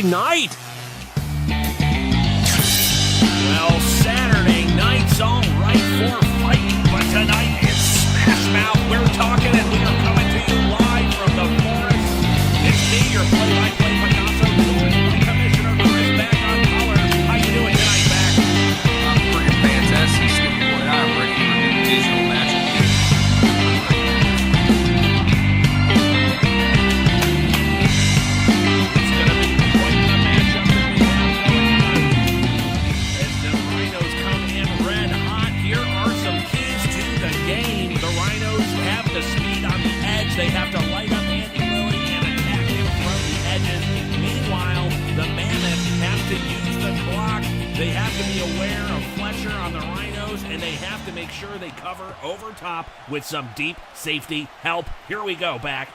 Saturday night. Well, Saturday night's all right for fighting, but tonight it's Smash Mouth. We're talking and we are coming to you live from the forest. It's me, your play-by-play Picasso, Gold Commissioner Back on color. How you doing tonight, Back? I'm pretty fantastic, Skip Lloyd. I'm ready for a new digital matchup. It's going to be quite the matchup that we have going on. As the Rhinos come in red hot, here are some keys to the game. The Rhinos have the speed on the edge. They have to light up Andy Lilley and attack him from the edges. Meanwhile, the Mammoth have to use the clock. They have to be aware of Fletcher on the Rhinos, and they have to make sure they cover over top with some deep safety help. Here we go, Back.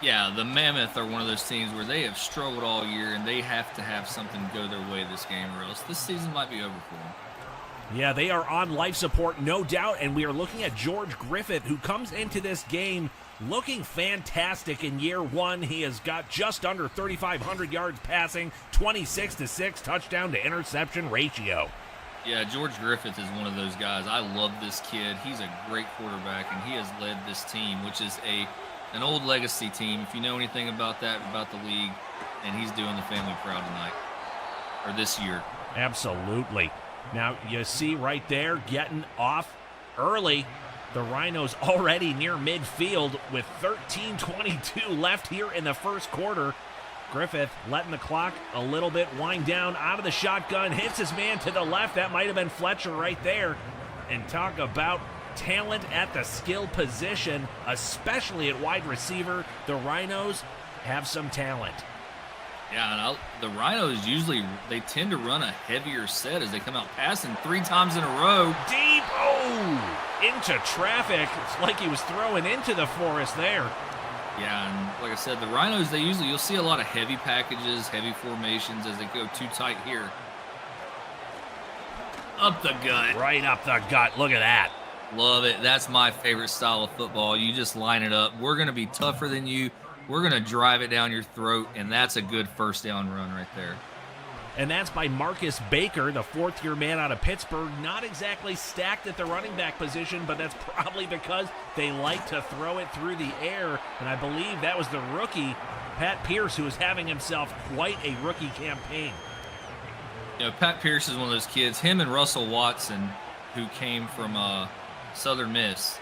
Yeah, the Mammoth are one of those teams where they have struggled all year, and they have to have something go their way this game, or else this season might be over for them. Yeah, they are on life support, no doubt, and we are looking at George Griffith, who comes into this game looking fantastic in year one. He has got just under 3,500 yards passing, 26-6 touchdown to interception ratio. Yeah, George Griffith is one of those guys. I love this kid. He's a great quarterback, and he has led this team, which is an old legacy team, if you know anything about that, about the league, and he's doing the family proud tonight, or this year. Absolutely. Now, you see right there, getting off early, the Rhinos already near midfield with 13:22 left here in the first quarter. Griffith letting the clock a little bit wind down out of the shotgun, hits his man to the left. That might have been Fletcher right there. And talk about talent at the skill position, especially at wide receiver. The Rhinos have some talent. Yeah, and the Rhinos usually, they tend to run a heavier set as they come out passing 3 times in a row. Deep, into traffic. It's like he was throwing into the forest there. Yeah, and like I said, the Rhinos, you'll see a lot of heavy packages, heavy formations as they go too tight here. Up the gut. Right up the gut. Look at that. Love it. That's my favorite style of football. You just line it up. We're going to be tougher than you. We're going to drive it down your throat, and that's a good first down run right there. And that's by Marcus Baker, the fourth-year man out of Pittsburgh. Not exactly stacked at the running back position, but that's probably because they like to throw it through the air. And I believe that was the rookie, Pat Pierce, who is having himself quite a rookie campaign. You know, Pat Pierce is one of those kids. Him and Russell Watson, who came from Southern Miss,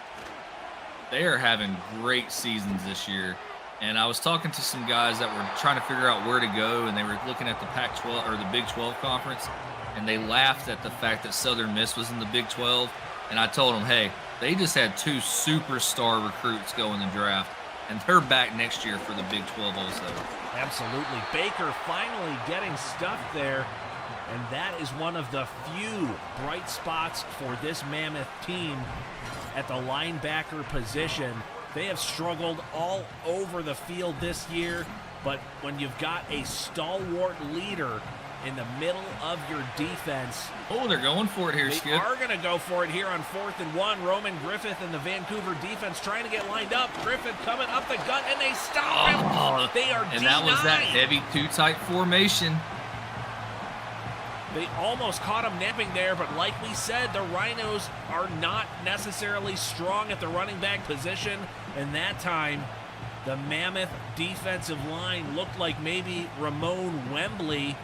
they are having great seasons this year. And I was talking to some guys that were trying to figure out where to go, and they were looking at the Pac-12 or the Big 12 conference, and they laughed at the fact that Southern Miss was in the Big 12. And I told them, hey, they just had 2 superstar recruits go in the draft, and they're back next year for the Big 12 also. Absolutely. Baker finally getting stuffed there, and that is one of the few bright spots for this Mammoth team at the linebacker position. They have struggled all over the field this year, but when you've got a stalwart leader in the middle of your defense... Oh, they're going for it here, Skip. They are going to go for it here on 4th and 1. Roman Griffith and the Vancouver defense trying to get lined up. Griffith coming up the gut, and they stop him. They are and that was that heavy too-tight formation. They almost caught him napping there, but like we said, the Rhinos are not necessarily strong at the running back position. And that time, the Mammoth defensive line looked like maybe Ramon Wembley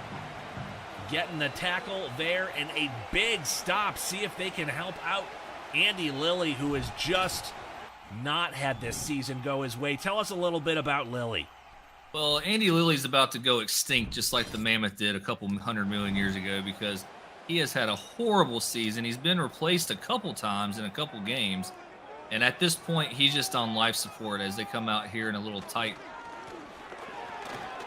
getting the tackle there, and a big stop. See if they can help out Andy Lilley, who has just not had this season go his way. Tell us a little bit about Lilley. Well, Andy Lilley's about to go extinct just like the Mammoth did a couple 100 million years ago, because he has had a horrible season. He's been replaced a couple times in a couple games, and at this point, he's just on life support as they come out here in a little tight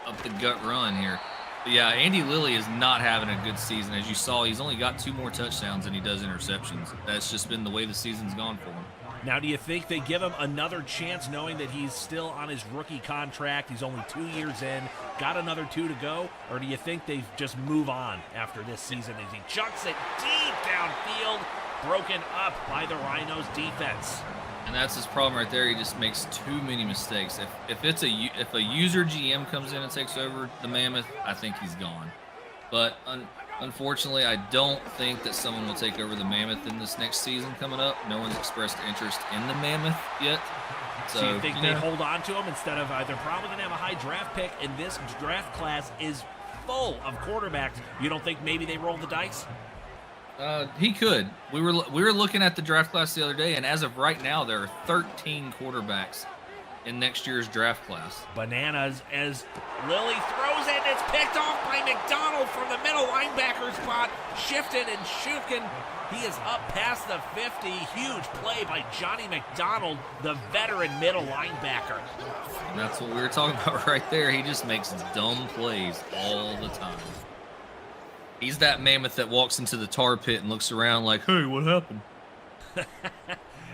up the gut run here. But yeah, Andy Lilley is not having a good season. As you saw, he's only got 2 more touchdowns than he does interceptions. That's just been the way the season's gone for him. Now, do you think they give him another chance knowing that he's still on his rookie contract? He's only 2 years in, got another 2 to go? Or do you think they just move on after this season as he chucks it deep downfield, broken up by the Rhinos defense? And that's his problem right there. He just makes too many mistakes. If a user GM comes in and takes over the Mammoth, I think he's gone. But unfortunately, I don't think that someone will take over the Mammoth in this next season coming up. No one's expressed interest in the Mammoth yet. So you think they hold on to him instead of they're probably going to have a high draft pick, and this draft class is full of quarterbacks. You don't think maybe they roll the dice? He could. We were looking at the draft class the other day, and as of right now, there are 13 quarterbacks in next year's draft class. Bananas as Lilley throws it, and it's picked off by McDonald from the middle linebacker spot. Shifted and Shukin. He is up past the 50. Huge play by Johnny McDonald, the veteran middle linebacker. And that's what we were talking about right there. He just makes dumb plays all the time. He's that Mammoth that walks into the tar pit and looks around like, hey, what happened?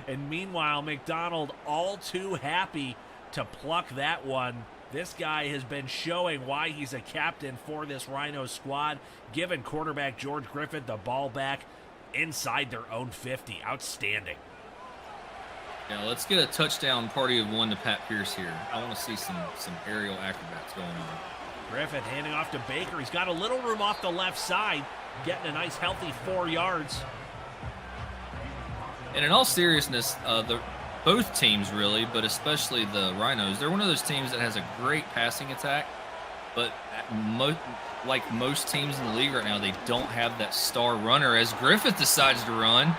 And meanwhile, McDonald all too happy to pluck that one. This guy has been showing why he's a captain for this Rhino squad, giving quarterback George Griffith the ball back inside their own 50. Outstanding. Yeah, let's get a touchdown party of one to Pat Pierce here. I want to see some aerial acrobats going on. Griffith handing off to Baker. He's got a little room off the left side, getting a nice healthy 4 yards. And in all seriousness, both teams really, but especially the Rhinos, they're one of those teams that has a great passing attack, but like most teams in the league right now, they don't have that star runner as Griffith decides to run.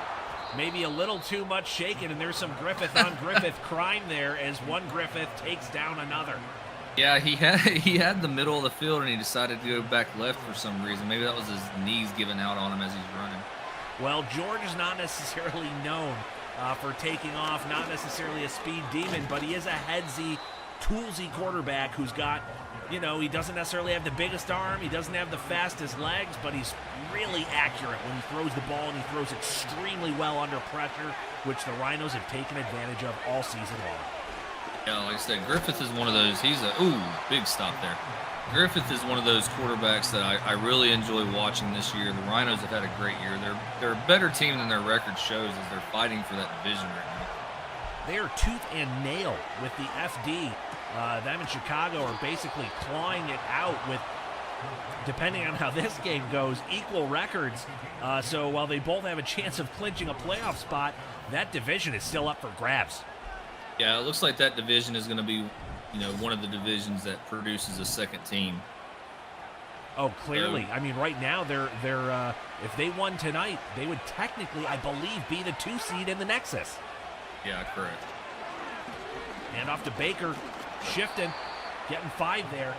Maybe a little too much shaken, and there's some Griffith on Griffith crime there as one Griffith takes down another. Yeah, he had the middle of the field, and he decided to go back left for some reason. Maybe that was his knees giving out on him as he's running. Well, George is not necessarily known for taking off, not necessarily a speed demon, but he is a headsy, toolsy quarterback who's got, you know, he doesn't necessarily have the biggest arm, he doesn't have the fastest legs, but he's really accurate when he throws the ball, and he throws extremely well under pressure, which the Rhinos have taken advantage of all season long. Yeah, like I said, Griffith is one of those, big stop there. Griffith is one of those quarterbacks that I really enjoy watching this year. The Rhinos have had a great year. They're a better team than their record shows as they're fighting for that division right now. They are tooth and nail with the FD. Them in Chicago are basically clawing it out with, depending on how this game goes, equal records. So while they both have a chance of clinching a playoff spot, that division is still up for grabs. Yeah, it looks like that division is going to be, one of the divisions that produces a second team. Oh, clearly. I mean, right now, they're if they won tonight, they would technically, I believe, be the 2 seed in the Nexus. Yeah, correct. Hand off to Baker, shifting, getting 5 there.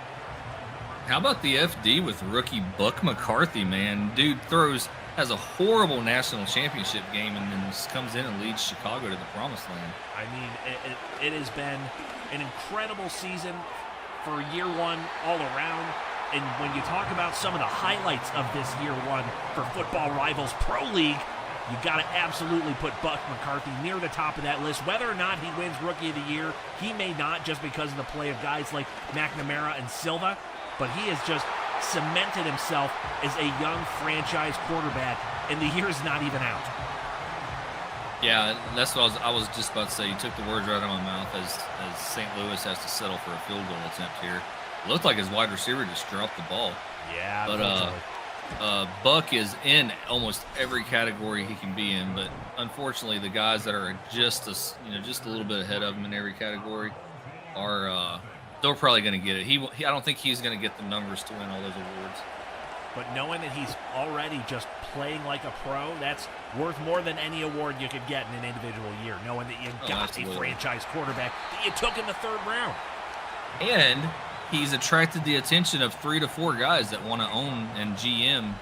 How about the FD with rookie Buck McCarthy, man? Dude has a horrible national championship game and then just comes in and leads Chicago to the promised land. I mean, it has been an incredible season for year one all around. And when you talk about some of the highlights of this year one for Football Rivals Pro League, you got to absolutely put Buck McCarthy near the top of that list. Whether or not he wins Rookie of the Year, he may not, just because of the play of guys like McNamara and Silva, but he has just cemented himself as a young franchise quarterback, and the year is not even out. Yeah, that's what I was just about to say. You took the words right out of my mouth as St. Louis has to settle for a field goal attempt here. It looked like his wide receiver just dropped the ball. Yeah, but Buck is in almost every category he can be in, but unfortunately the guys that are just a little bit ahead of him in every category are they're probably going to get it. I don't think he's going to get the numbers to win all those awards. But knowing that he's already just playing like a pro, that's worth more than any award you could get in an individual year, knowing that you got a franchise quarterback that you took in the 3rd round. And he's attracted the attention of 3 to 4 guys that want to own and GM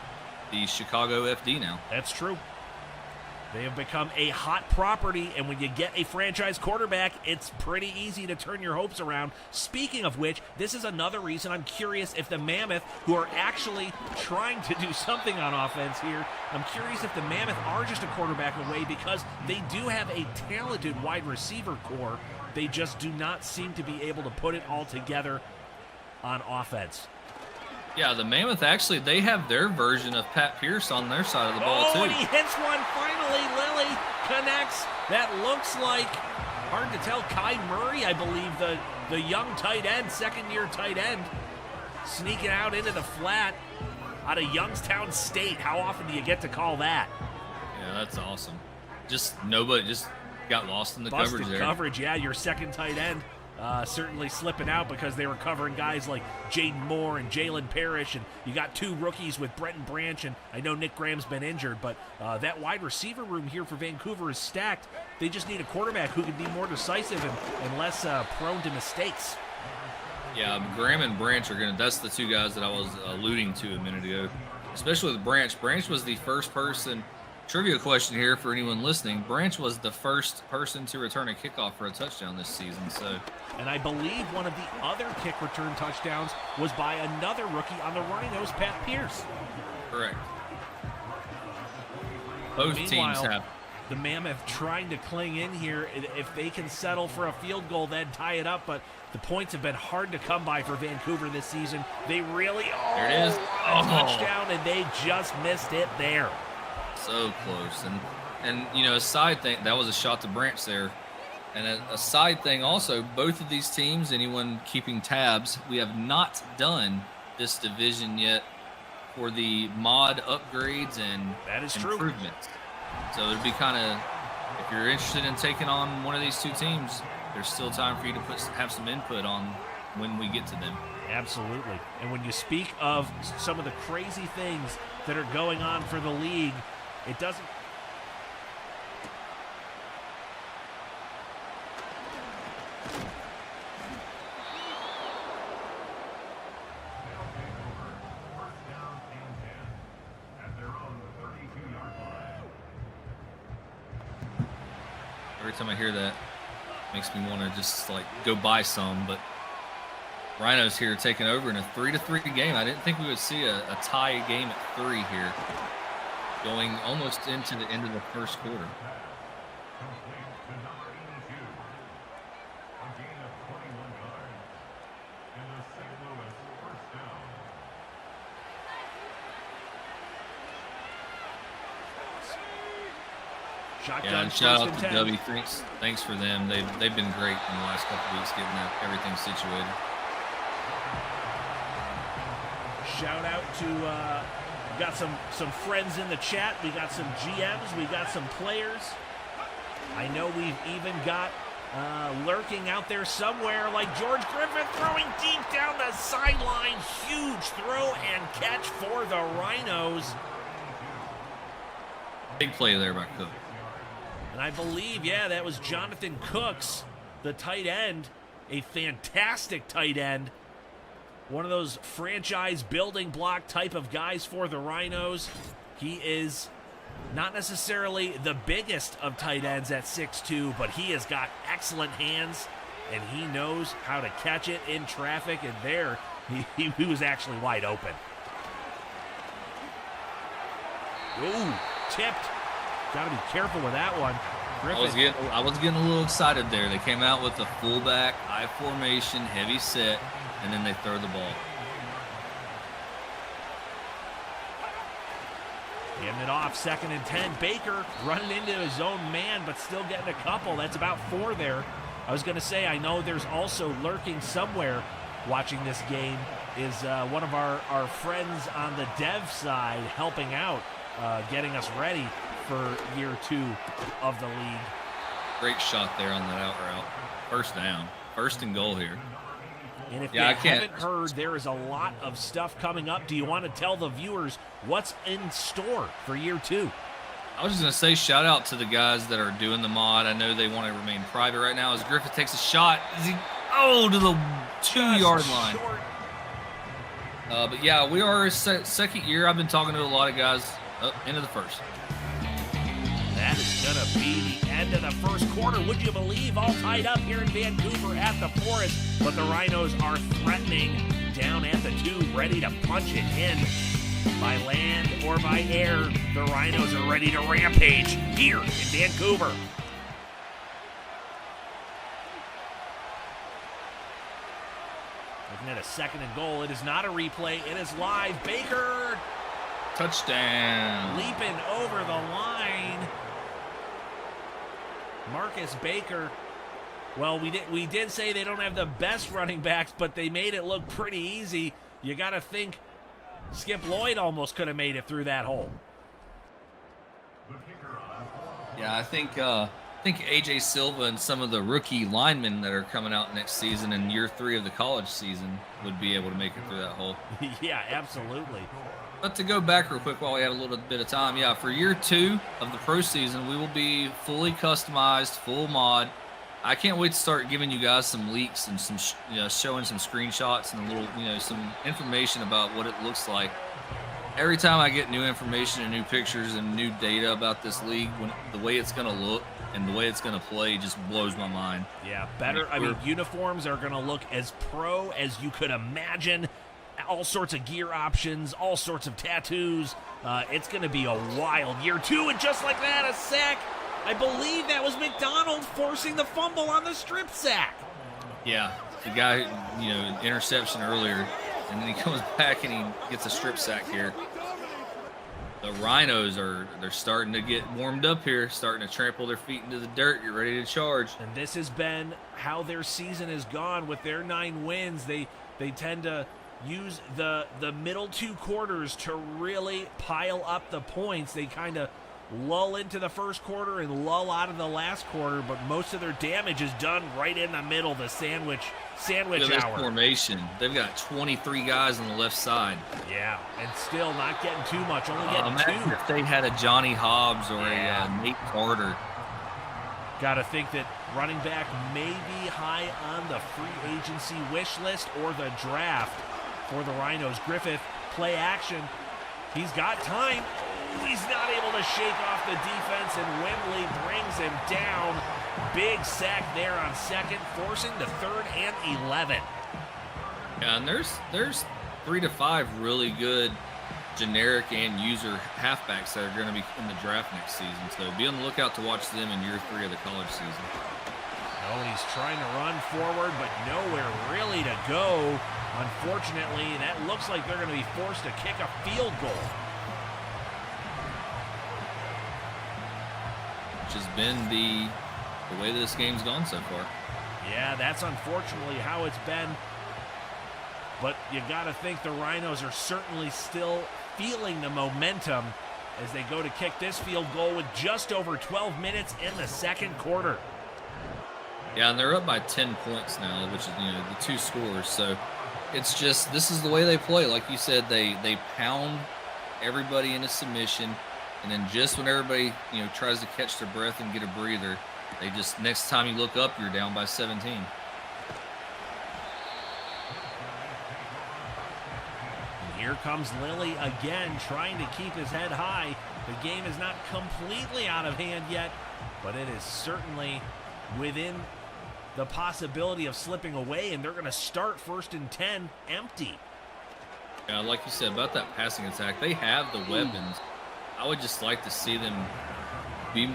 the Chicago FD now. That's true. They have become a hot property, and when you get a franchise quarterback, it's pretty easy to turn your hopes around. Speaking of which, this is another reason I'm curious if the Mammoth, who are actually trying to do something on offense here, I'm curious if the Mammoth are just a quarterback away, because they do have a talented wide receiver core. They just do not seem to be able to put it all together on offense. Yeah, the Mammoth, actually, they have their version of Pat Pierce on their side of the ball, too. And he hits one finally. Lilley connects. That looks like, hard to tell, Kai Murray, I believe, the young tight end, second-year tight end, sneaking out into the flat out of Youngstown State. How often do you get to call that? Yeah, that's awesome. Just got lost in the Busted coverage there. Coverage, yeah, your second tight end. Certainly slipping out because they were covering guys like Jaden Moore and Jalen Parrish, and you got two rookies with Brenton Branch, and I know Nick Graham's been injured, but that wide receiver room here for Vancouver is stacked. They just need a quarterback who can be more decisive and less prone to mistakes. Yeah, Graham and Branch that's the two guys that I was alluding to a minute ago, especially with Branch. Branch was the first person. Trivia question here for anyone listening. Branch was the first person to return a kickoff for a touchdown this season. And I believe one of the other kick return touchdowns was by another rookie on the Rhinos, Pat Pierce. Correct. Both teams have. The Mammoth trying to cling in here. If they can settle for a field goal, then tie it up. But the points have been hard to come by for Vancouver this season. They really there it is. Touchdown, and they just missed it there. So close. And you know, a side thing, that was a shot to Branch there. And a side thing also, both of these teams, anyone keeping tabs, we have not done this division yet for the mod upgrades and that is improvements. So it'd be kind of, if you're interested in taking on one of these two teams, there's still time for you to have some input on when we get to them. Absolutely. And when you speak of some of the crazy things that are going on for the league, it doesn't. Every time I hear that, it makes me want to just like go buy some. But Rhinos here taking over in a 3-3 game. I didn't think we would see a tie game at 3 here, going almost into the end of the first quarter. Yeah, and shout out to W. Thanks for them. They've been great in the last couple of weeks getting everything situated. Shout out to got some friends in the chat. We got some GMs. We got some players. I know we've even got lurking out there somewhere like George Griffith throwing deep down the sideline. Huge throw and catch for the Rhinos. Big play there by Cook. And I believe, yeah, that was Jonathan Cooks, the tight end, a fantastic tight end. One of those franchise building block type of guys for the Rhinos. He is not necessarily the biggest of tight ends at 6'2", but he has got excellent hands, and he knows how to catch it in traffic, and there, he was actually wide open. Ooh, tipped. Got to be careful with that one. I was getting a little excited there. They came out with a fullback, I formation, heavy set, and then they throw the ball. Getting it off, 2nd and 10. Baker running into his own man, but still getting a couple. That's about 4 there. I was going to say, I know there's also lurking somewhere watching this game is one of our friends on the dev side helping out, getting us ready for year 2 of the league. Great shot there on that out route. First down. 1st and goal here. And if you haven't heard, there is a lot of stuff coming up. Do you want to tell the viewers what's in store for year 2? I was just going to say shout out to the guys that are doing the mod. I know they want to remain private right now as Griffith takes a shot. To the 2-yard line. But yeah, we are second year. I've been talking to a lot of guys into the first. That is going to be the end of the first quarter. Would you believe? All tied up here in Vancouver at the Forest. But the Rhinos are threatening down at the 2, ready to punch it in. By land or by air, the Rhinos are ready to rampage here in Vancouver. looking at a 2nd and goal. It is not a replay. It is live. Baker. Touchdown. Leaping over the line. Marcus Baker. Well, we did say they don't have the best running backs, but they made it look pretty easy. You got to think Skip Lloyd almost could have made it through that hole. Yeah, I think AJ Silva and some of the rookie linemen that are coming out next season in year 3 of the college season would be able to make it through that hole. Yeah, absolutely. But to go back real quick while we have a little bit of time, yeah, for year 2 of the pro season, we will be fully customized, full mod. I can't wait to start giving you guys some leaks and some, showing some screenshots and a little, some information about what it looks like. Every time I get new information and new pictures and new data about this league, the way it's going to look and the way it's going to play just blows my mind. Yeah, better. I mean, uniforms are going to look as pro as you could imagine. All sorts of gear options, all sorts of tattoos. It's going to be a wild year 2, and just like that, a sack. I believe that was McDonald forcing the fumble on the strip sack. Yeah, the guy, interception earlier, and then he comes back and he gets a strip sack here. The Rhinos they're starting to get warmed up here, starting to trample their feet into the dirt, get ready to charge. And this has been how their season has gone with their 9 wins. They tend to use the middle 2 quarters to really pile up the points. They kind of lull into the first quarter and lull out of the last quarter, but most of their damage is done right in the middle, the sandwich hour. Formation. They've got 23 guys on the left side. Yeah, and still not getting too much, only getting 2. If they had a Johnny Hobbs or a Nate Carter. Got to think that running back may be high on the free agency wish list or the draft for the Rhinos. Griffith, play action. He's got time. He's not able to shake off the defense, and Wembley brings him down. Big sack there on 2nd, forcing the 3rd and 11. Yeah, and there's 3 to 5 really good generic and user halfbacks that are going to be in the draft next season. So be on the lookout to watch them in year 3 of the college season. Oh, he's trying to run forward, but nowhere really to go. Unfortunately, that looks like they're going to be forced to kick a field goal. Which has been the way that this game's gone so far. Yeah, that's unfortunately how it's been. But you got to think the Rhinos are certainly still feeling the momentum as they go to kick this field goal with just over 12 minutes in the 2nd quarter. Yeah, and they're up by 10 points now, which is, the 2 scores. So it's just, this is the way they play. Like you said, they pound everybody into submission. And then just when everybody, tries to catch their breath and get a breather, they just, next time you look up, you're down by 17. And here comes Lilley again, trying to keep his head high. The game is not completely out of hand yet, but it is certainly within the possibility of slipping away, and they're going to start 1st and 10 empty. Yeah, like you said, about that passing attack, they have the weapons. I would just like to see them be,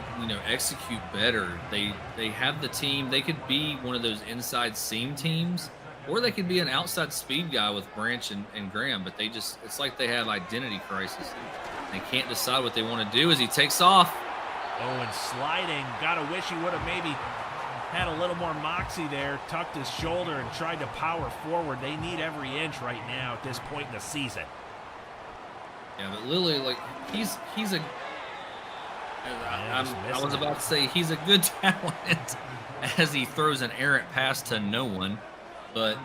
execute better. They have the team. They could be one of those inside seam teams, or they could be an outside speed guy with Branch and Graham, but it's like they have identity crisis. They can't decide what they want to do as he takes off. Oh, and sliding. Gotta wish he would have maybe had a little more moxie there, tucked his shoulder and tried to power forward. They need every inch right now at this point in the season. Yeah, but Lilley, he's a. I was about to say he's a good talent as he throws an errant pass to no one, but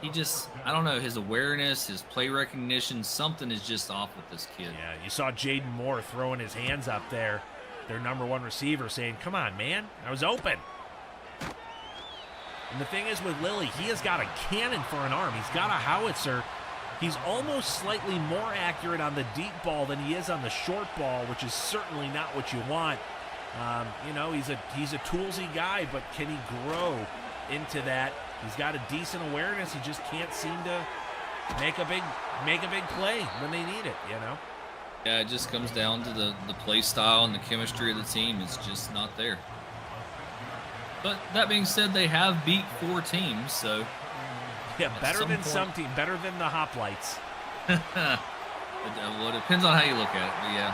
he just, I don't know, his awareness, his play recognition, something is just off with this kid. Yeah, you saw Jaden Moore throwing his hands up there, their number 1 receiver, saying, "Come on, man, I was open." And the thing is with Lilley, he has got a cannon for an arm. He's got a howitzer. He's almost slightly more accurate on the deep ball than he is on the short ball, which is certainly not what you want. He's a toolsy guy, but can he grow into that? He's got a decent awareness. He just can't seem to make a big play when they need it. Yeah, it just comes down to the play style and the chemistry of the team. It's just not there. But that being said, they have beat 4 teams, so Yeah, better than some team, better than the hoplites. Well, it depends on how you look at it, but yeah.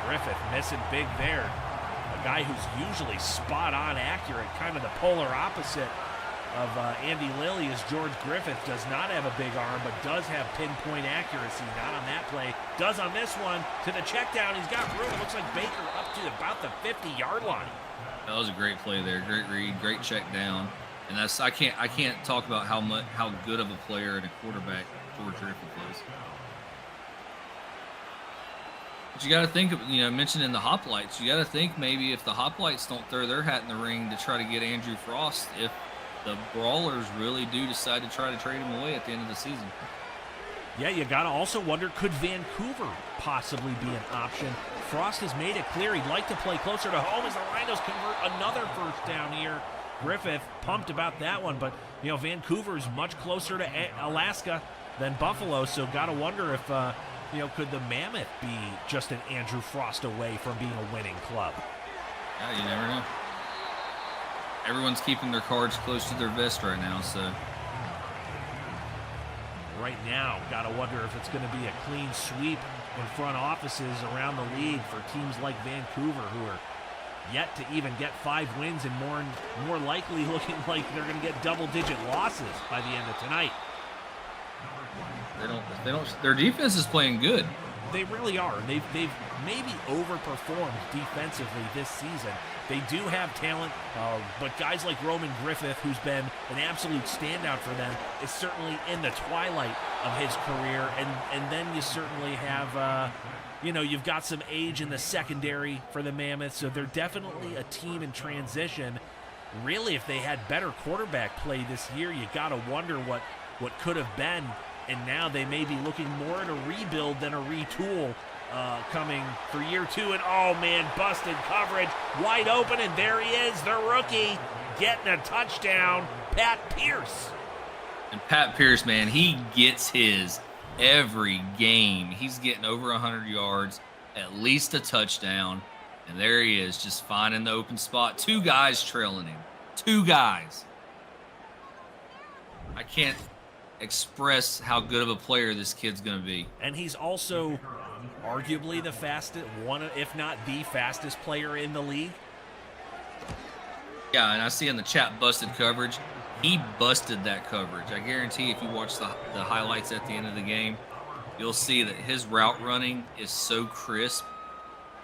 Griffith missing big there. A guy who's usually spot on accurate, kind of the polar opposite of Andy Lilley, as George Griffith does not have a big arm, but does have pinpoint accuracy. Not on that play. Does on this one. To the check down. He's got room. It looks like Baker up to about the 50-yard line. That was a great play there. Great read. Great check down. And that's I can't talk about how good of a player and a quarterback George Griffith is. But you got to think of, mentioning the hoplites, you got to think maybe if the hoplites don't throw their hat in the ring to try to get Andrew Frost, if the Brawlers really do decide to try to trade him away at the end of the season. Yeah, you got to also wonder, could Vancouver possibly be an option? Frost has made it clear he'd like to play closer to home as the Rhinos convert another first down here. Griffith pumped about that one, but, Vancouver's much closer to Alaska than Buffalo, so got to wonder if, could the Mammoth be just an Andrew Frost away from being a winning club? Yeah, you never know. Everyone's keeping their cards close to their vest right now, so. Right now, got to wonder if it's going to be a clean sweep in front offices around the league for teams like Vancouver, who are yet to even get 5 wins and more likely looking like they're going to get double-digit losses by the end of tonight. Their defense is playing good. They really are. They've maybe overperformed defensively this season. They do have talent, but guys like Roman Griffith, who's been an absolute standout for them, is certainly in the twilight of his career. And then you certainly have, you've got some age in the secondary for the Mammoths, so they're definitely a team in transition. Really, if they had better quarterback play this year, you got to wonder what could have been. And now they may be looking more at a rebuild than a retool coming for year 2. And, oh, man, busted coverage. Wide open, and there he is, the rookie, getting a touchdown, Pat Pierce. And Pat Pierce, man, he gets his every game. He's getting over 100 yards, at least a touchdown. And there he is, just finding the open spot. 2 guys trailing him. 2 guys. I can't express how good of a player this kid's going to be. And he's also arguably the fastest, one, if not the fastest player in the league. Yeah, and I see in the chat busted coverage. He busted that coverage. I guarantee if you watch the highlights at the end of the game, you'll see that his route running is so crisp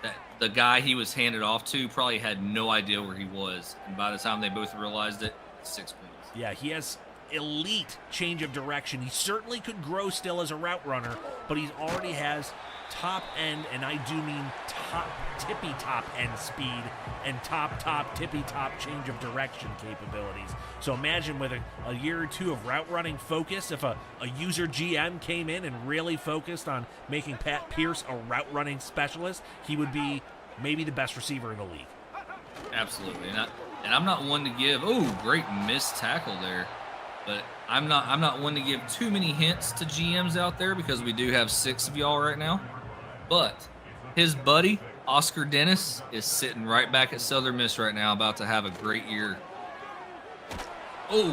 that the guy he was handed off to probably had no idea where he was. And by the time they both realized it, 6 points. Yeah, he has elite change of direction. He certainly could grow still as a route runner, but he already has top end, and I do mean top tippy top end speed and top tippy top change of direction capabilities. So imagine with a year or 2 of route running focus, if a user GM came in and really focused on making Pat Pierce a route running specialist, he would be maybe the best receiver in the league. Absolutely. And I'm not one to give, great missed tackle there. But I'm not one to give too many hints to GMs out there because we do have 6 of y'all right now. But his buddy, Oscar Dennis, is sitting right back at Southern Miss right now, about to have a great year. Read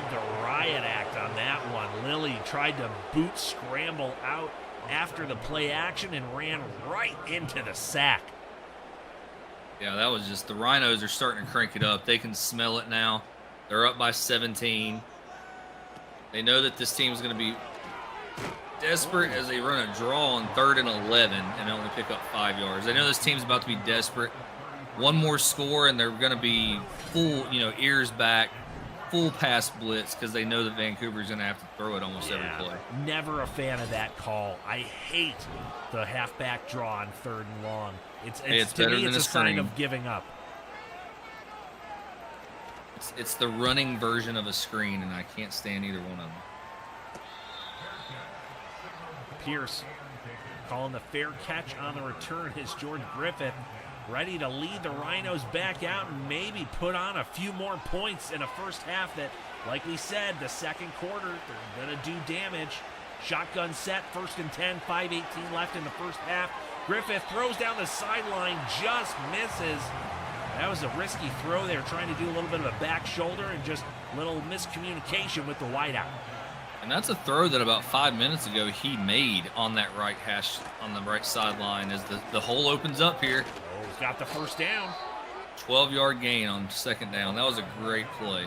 the riot act on that one. Lilley tried to boot scramble out after the play action and ran right into the sack. Yeah, that was just, the Rhinos are starting to crank it up. They can smell it now. They're up by 17. They know that this team is going to be desperate as they run a draw on 3rd and 11 and only pick up 5 yards. They know this team's about to be desperate. One more score and they're going to be full, ears back, full pass blitz because they know that Vancouver's going to have to throw it almost every play. Never a fan of that call. I hate the halfback draw on 3rd and long. It's to me, it's a sign of giving up. It's the running version of a screen, and I can't stand either one of them. Pierce calling the fair catch on the return is George Griffith, ready to lead the Rhinos back out and maybe put on a few more points in a first half that, like we said, the second quarter, they're going to do damage. Shotgun set, 1st and 10, 5:18 left in the first half. Griffith throws down the sideline, just misses. That was a risky throw there, trying to do a little bit of a back shoulder and just a little miscommunication with the wideout. And that's a throw that about 5 minutes ago he made on that right hash, on the right sideline, as the hole opens up here. Oh, he's got the first down. 12-yard gain on second down. That was a great play.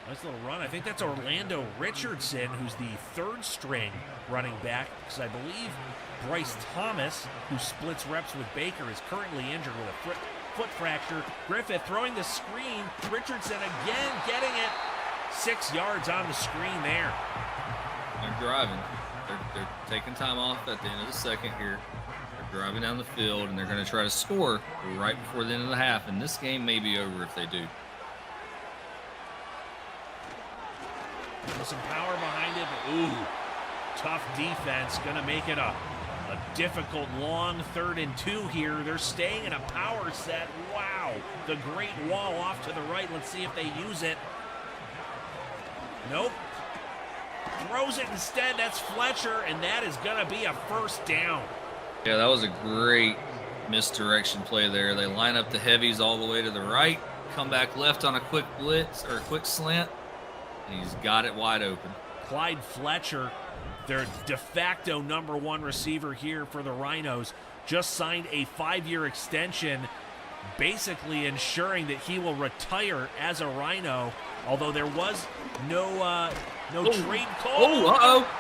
Nice little run. I think that's Orlando Richardson, who's the third string running back, because I believe Bryce Thomas, who splits reps with Baker, is currently injured with a foot fracture. Griffith throwing the screen. Richardson again getting it. 6 yards on the screen there. They're driving. They're taking time off at the end of the second here. They're driving down the field, and they're going to try to score right before the end of the half, and this game may be over if they do. Some power behind it, but ooh, tough defense. Going to make it a difficult long 3rd and 2 here. They're staying in a power set. Wow, the great wall off to the right. Let's see if they use it. Nope. Throws it instead. That's Fletcher, and that is going to be a first down. Yeah, that was a great misdirection play there. They line up the heavies all the way to the right, come back left on a quick blitz or a quick slant, and he's got it wide open. Clyde Fletcher, their de facto #1 receiver here for the Rhinos, just signed a 5-year extension, basically ensuring that he will retire as a Rhino, although there was no trade call.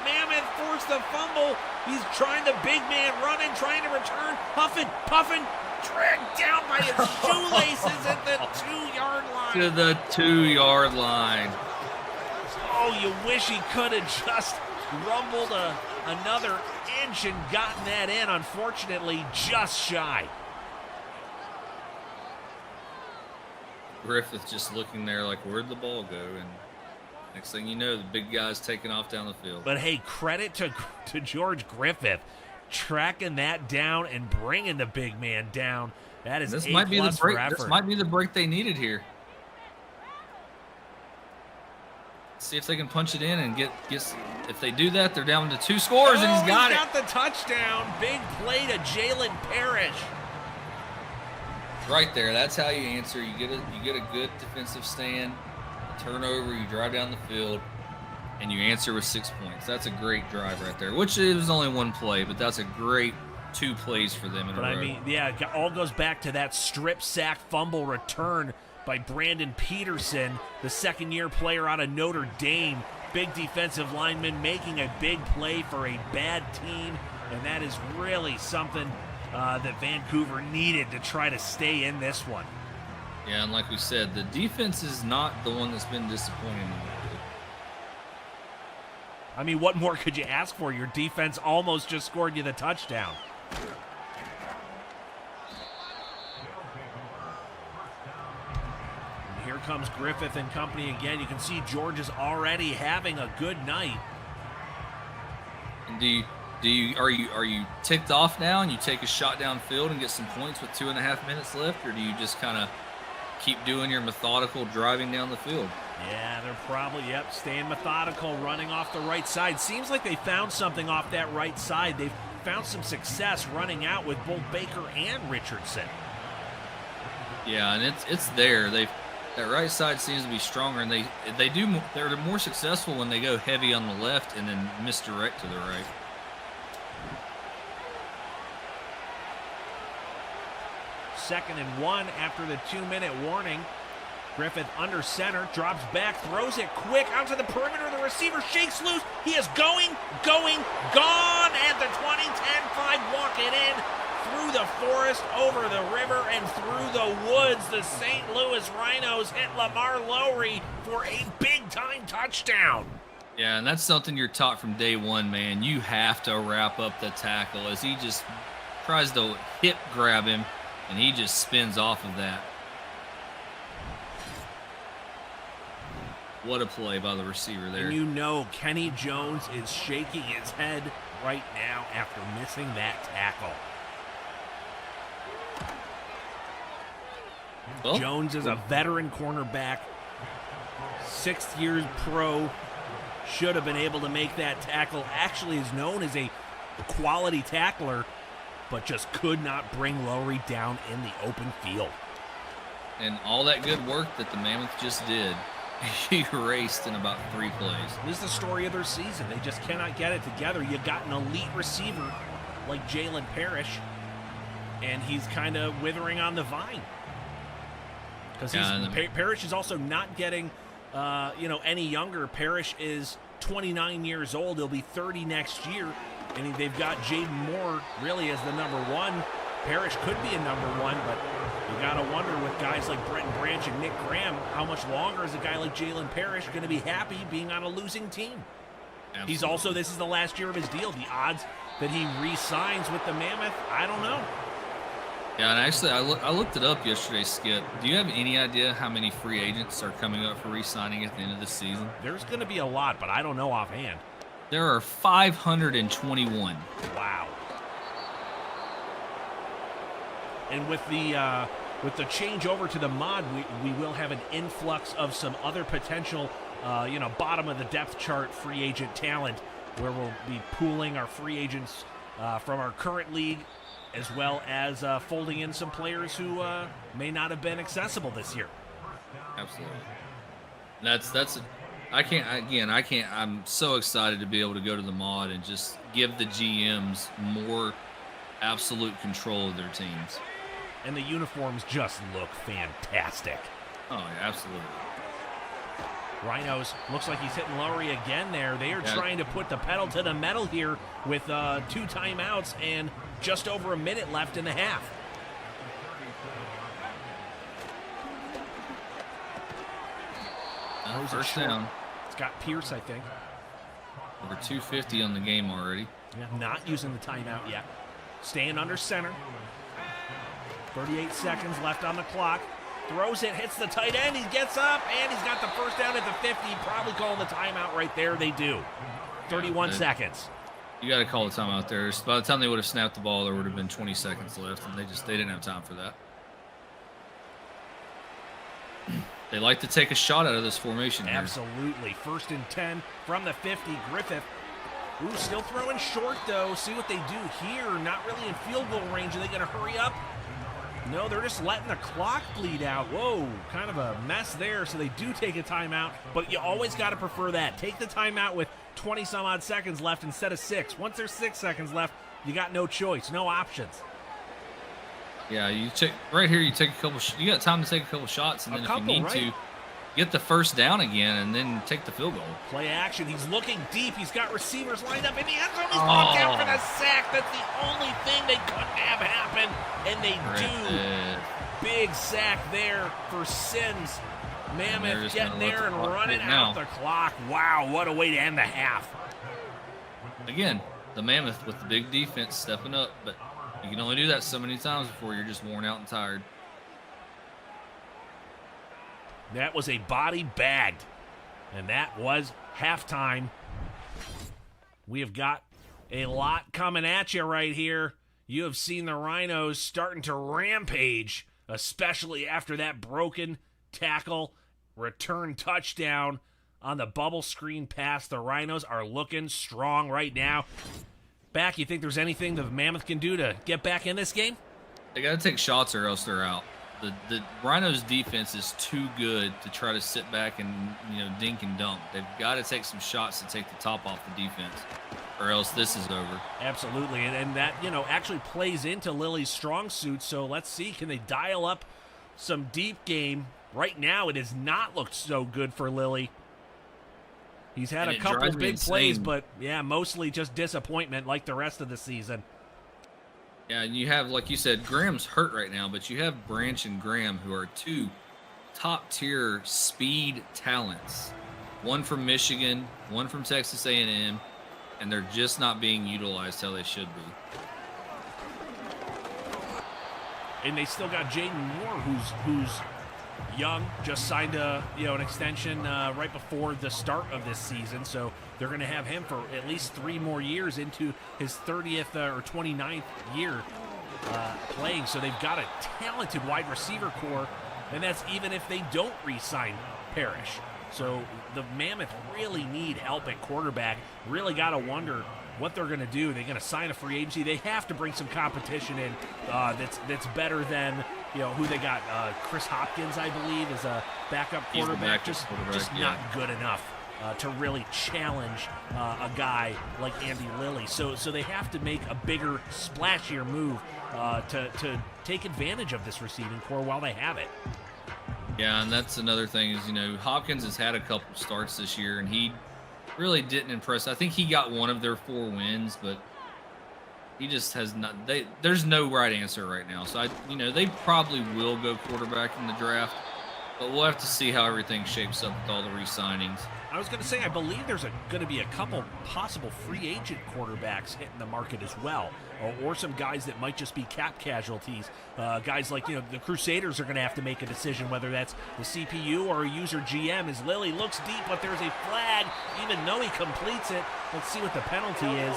Mammoth forced the fumble. He's trying, the big man running, trying to return, huffing, puffing, dragged down by his shoelaces at the 2-yard line. To the 2-yard line. Oh, you wish he could have just rumbled another inch and gotten that in. Unfortunately, just shy. Griffith just looking there like, where'd the ball go? And next thing you know, the big guy's taking off down the field. But hey, credit to George Griffith tracking that down and bringing the big man down. That is this A+ might be the break. for effort. This might be the break they needed here. See if they can punch it in and get. If they do that, they're down to 2 scores, and he's got it. Got the touchdown. Big play to Jalen Parrish. Right there. That's how you answer. You get a good defensive stand, a turnover. You drive down the field, and you answer with 6 points. That's a great drive right there. Which it was only 1 play, but that's a great 2 plays for them in a row. I mean, yeah, it all goes back to that strip sack fumble return by Brandon Peterson, the second-year player out of Notre Dame. Big defensive lineman making a big play for a bad team, and that is really something that Vancouver needed to try to stay in this one. Yeah, and like we said, the defense is not the one that's been disappointing. I mean, what more could you ask for? Your defense almost just scored you the touchdown. Here comes Griffith and company again. You can see George is already having a good night. And are you ticked off now and you take a shot downfield and get some points with 2.5 minutes left, or do you just kind of keep doing your methodical driving down the field? Yeah, they're probably, staying methodical, running off the right side. Seems like they found something off that right side. They've found some success running out with both Baker and Richardson. Yeah, and it's there. That right side seems to be stronger, and they're more successful when they go heavy on the left and then misdirect to the right. Second and 1 after the 2-minute warning. Griffith under center, drops back, throws it quick out to the perimeter. The receiver shakes loose. He is gone at the 20, 10-5, walk it in through the forest, over the river, and through the woods. The St. Louis Rhinos hit Lamar Lowry for a big-time touchdown. Yeah, and that's something you're taught from day one, man. You have to wrap up the tackle as he just tries to hip grab him, and he just spins off of that. What a play by the receiver there. And you know Kenny Jones is shaking his head right now after missing that tackle. Well, Jones is a veteran cornerback, 6th year pro, should have been able to make that tackle. Actually is known as a quality tackler, but just could not bring Lowry down in the open field. And all that good work that the Mammoth just did, he erased in about 3 plays. This is the story of their season. They just cannot get it together. You got an elite receiver like Jalen Parrish, and he's kind of withering on the vine. Because Parrish is also not getting, any younger. Parrish is 29 years old. He'll be 30 next year. And they've got Jaden Moore really as the number 1. Parrish could be a number 1, but you got to wonder with guys like Brenton Branch and Nick Graham, how much longer is a guy like Jalen Parrish going to be happy being on a losing team? Absolutely. This is the last year of his deal. The odds that he re-signs with the Mammoth, I don't know. Yeah, and actually, I looked it up yesterday, Skip. Do you have any idea how many free agents are coming up for re-signing at the end of this season? There's going to be a lot, but I don't know offhand. There are 521. Wow. And with the change over to the mod, we will have an influx of some other potential, bottom of the depth chart free agent talent, where we'll be pooling our free agents from our current league, as well as folding in some players who may not have been accessible this year. Absolutely. I can't. I'm so excited to be able to go to the mod and just give the GMs more absolute control of their teams. And the uniforms just look fantastic. Oh, yeah, absolutely. Rhinos, looks like he's hitting Lowry again there. They are trying to put the pedal to the metal here with 2 timeouts and just over a minute left in the half. First down. Scott Pierce, I think. Over 250 on the game already. Yeah, not using the timeout yet. Staying under center. 38 seconds left on the clock. Throws it, hits the tight end. He gets up, and he's got the first down at the 50. Probably calling the timeout right there. They do. 31 seconds. You got to call the timeout there. By the time they would have snapped the ball, there would have been 20 seconds left, and they didn't have time for that. They like to take a shot out of this formation here. Absolutely. 1st and 10 from the 50. Griffith. Ooh, still throwing short, though. See what they do here. Not really in field goal range. Are they going to hurry up? No, they're just letting the clock bleed out. Whoa, kind of a mess there. So they do take a timeout, but you always got to prefer that. Take the timeout with 20-some-odd seconds left instead of 6. Once there's 6 seconds left, you got no choice, no options. Yeah, you check right here. You take a couple. You got time to take a couple shots, and then if you need to, get the first down again, and then take the field goal. Play action. He's looking deep. He's got receivers lined up in the end zone. He's brought down for the sack. That's the only thing they couldn't have happen, and they do. Big sack there for Sims. Mammoth getting there and running out the clock. Wow, what a way to end the half. Again, the Mammoth with the big defense stepping up, but you can only do that so many times before you're just worn out and tired. That was a body bagged, and that was halftime. We have got a lot coming at you right here. You have seen the Rhinos starting to rampage, especially after that broken tackle return touchdown on the bubble screen pass. The Rhinos are looking strong right now. Back, you think there's anything the Mammoth can do to get back in this game? They got to take shots or else they're out. The Rhinos defense is too good to try to sit back and dink and dunk. They've got to take some shots to take the top off the defense, or else this is over. Absolutely, and that actually plays into Lilley's strong suit. So let's see, can they dial up some deep game? Right now, it has not looked so good for Lilley. He's had a couple of big plays, but yeah, mostly just disappointment like the rest of the season. Yeah, and you have, like you said, Graham's hurt right now, but you have Branch and Graham, who are 2 top-tier speed talents. One from Michigan, one from Texas A&M, and they're just not being utilized how they should be. And they still got Jaden Moore, who's young, just signed an extension right before the start of this season, so they're going to have him for at least 3 more years into his 30th or 29th year playing. So they've got a talented wide receiver core, and that's even if they don't re-sign Parrish. So the Mammoth really need help at quarterback. Really got to wonder what they're going to do. They're going to sign a free agency. They have to bring some competition in that's better than who they got, Chris Hopkins, I believe, is a backup quarterback. Just not good enough to really challenge a guy like Andy Lilley. So they have to make a bigger, splashier move to take advantage of this receiving core while they have it. Yeah, and that's another thing is, Hopkins has had a couple starts this year, and he really didn't impress. I think he got one of their 4 wins, but he just has not. There's no right answer right now. So they probably will go quarterback in the draft, but we'll have to see how everything shapes up with all the re-signings. I was going to say, I believe there's going to be a couple possible free agent quarterbacks hitting the market as well, or some guys that might just be cap casualties. Guys like, the Crusaders are going to have to make a decision whether that's the CPU or a user GM. As Lilley looks deep, but there's a flag, even though he completes it. Let's see what the penalty is.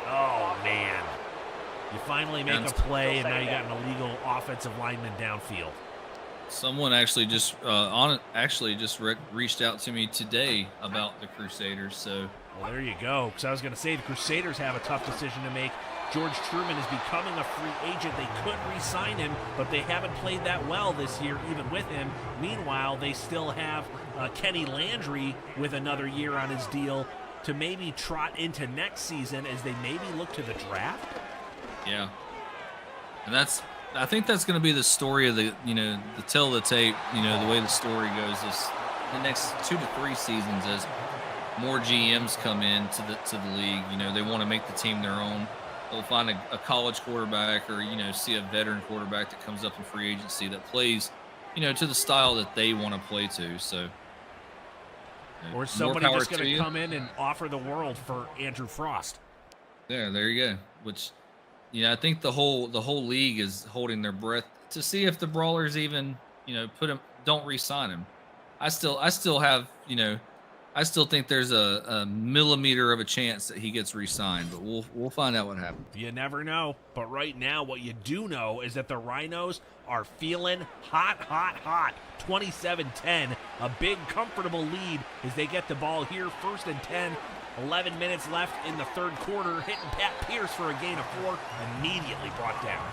Oh, man. You finally make a play, and now you got an illegal offensive lineman downfield. Someone actually just reached out to me today about the Crusaders. So, well, there you go. Because I was going to say the Crusaders have a tough decision to make. George Truman is becoming a free agent. They could re-sign him, but they haven't played that well this year, even with him. Meanwhile, they still have Kenny Landry with another year on his deal to maybe trot into next season as they maybe look to the draft. Yeah, and I think that's going to be the story of the tell of the tape, the way the story goes is the next 2 to 3 seasons as more GMs come in to the league. They want to make the team their own. They'll find a college quarterback or, see a veteran quarterback that comes up in free agency that plays, to the style that they want to play to. So, or somebody just going to come in and offer the world for Andrew Frost. Yeah, there you go. Which, I think the whole league is holding their breath to see if the Brawlers even, don't re-sign him. I still think there's a millimeter of a chance that he gets re-signed, but we'll find out what happens. You never know. But right now, what you do know is that the Rhinos are feeling hot, 27-10. A big, comfortable lead as they get the ball here, 1st and 10. 11 minutes left in the third quarter, hitting Pat Pierce for a gain of 4, immediately brought down.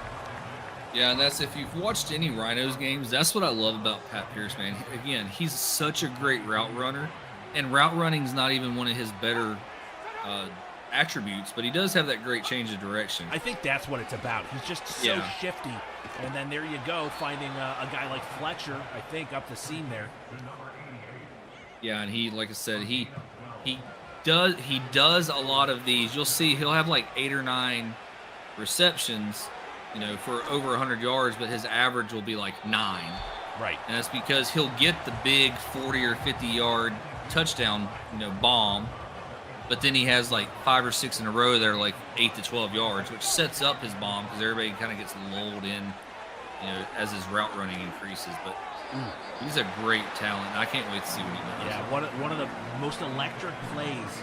Yeah, and that's, if you've watched any Rhinos games, that's what I love about Pat Pierce, man. Again, he's such a great route runner, and route running is not even one of his better attributes, but he does have that great change of direction. I think that's what it's about. He's just so shifty, and then there you go, finding a guy like Fletcher, I think, up the seam there. Yeah, and he, like I said, he does a lot of these. You'll see he'll have like 8 or 9 receptions, for over 100 yards, but his average will be like 9. Right. And that's because he'll get the big 40 or 50 yard touchdown, bomb, but then he has like 5 or 6 in a row that are like 8 to 12 yards, which sets up his bomb because everybody kind of gets lulled in, as his route running increases. But he's a great talent. I can't wait to see what he does. Yeah, one of the most electric plays,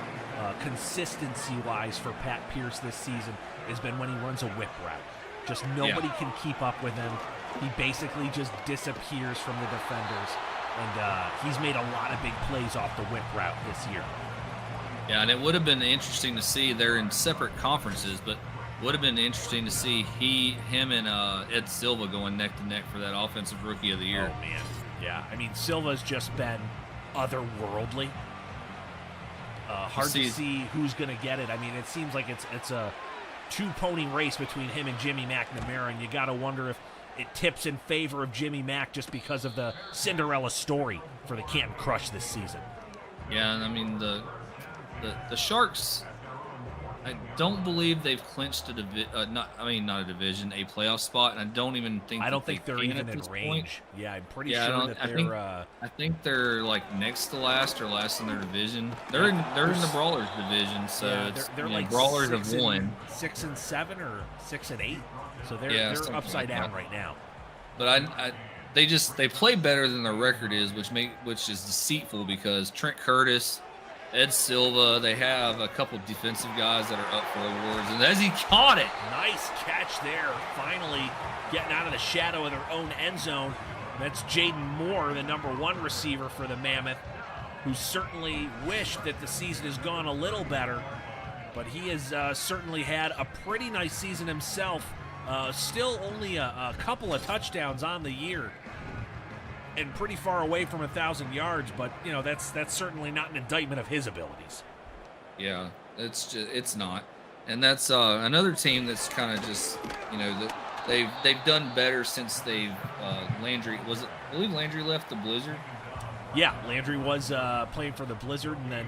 consistency-wise, for Pat Pierce this season has been when he runs a whip route. Just nobody can keep up with him. He basically just disappears from the defenders, and he's made a lot of big plays off the whip route this year. Yeah, and it would have been interesting to see. They're in separate conferences, but would have been interesting to see him and Ed Silva going neck to neck for that offensive rookie of the year. Oh, man. Yeah, I mean, Silva's just been otherworldly. Hard to see who's going to get it. I mean, it seems like it's a 2-pony race between him and Jimmy McNamara, and you got to wonder if it tips in favor of Jimmy Mack just because of the Cinderella story for the Canton Crush this season. Yeah, and I mean, the Sharks, I don't believe they've clinched a playoff spot, and I don't think they're even in range. Point. Yeah, I'm pretty sure that they're. I think they're like next to last or last in their division. They're in the Brawlers division, so they're like Brawlers have won 6 and 7 or 6 and 8, so they're upside down right now. But they play better than their record is, which is deceitful because Trent Curtis, Ed Silva, they have a couple defensive guys that are up for awards, and as he caught it. Nice catch there, finally getting out of the shadow of their own end zone. That's Jaden Moore, the number 1 receiver for the Mammoth, who certainly wished that the season has gone a little better, but he has certainly had a pretty nice season himself Still only a couple of touchdowns on the year, and pretty far away from 1,000 yards. But you know, that's certainly not an indictment of his abilities. Yeah, it's not, and that's another team that's kind of just, you know, they've done better since they've Landry was it? I believe Landry left the Blizzard. Yeah, Landry was playing for the Blizzard, and then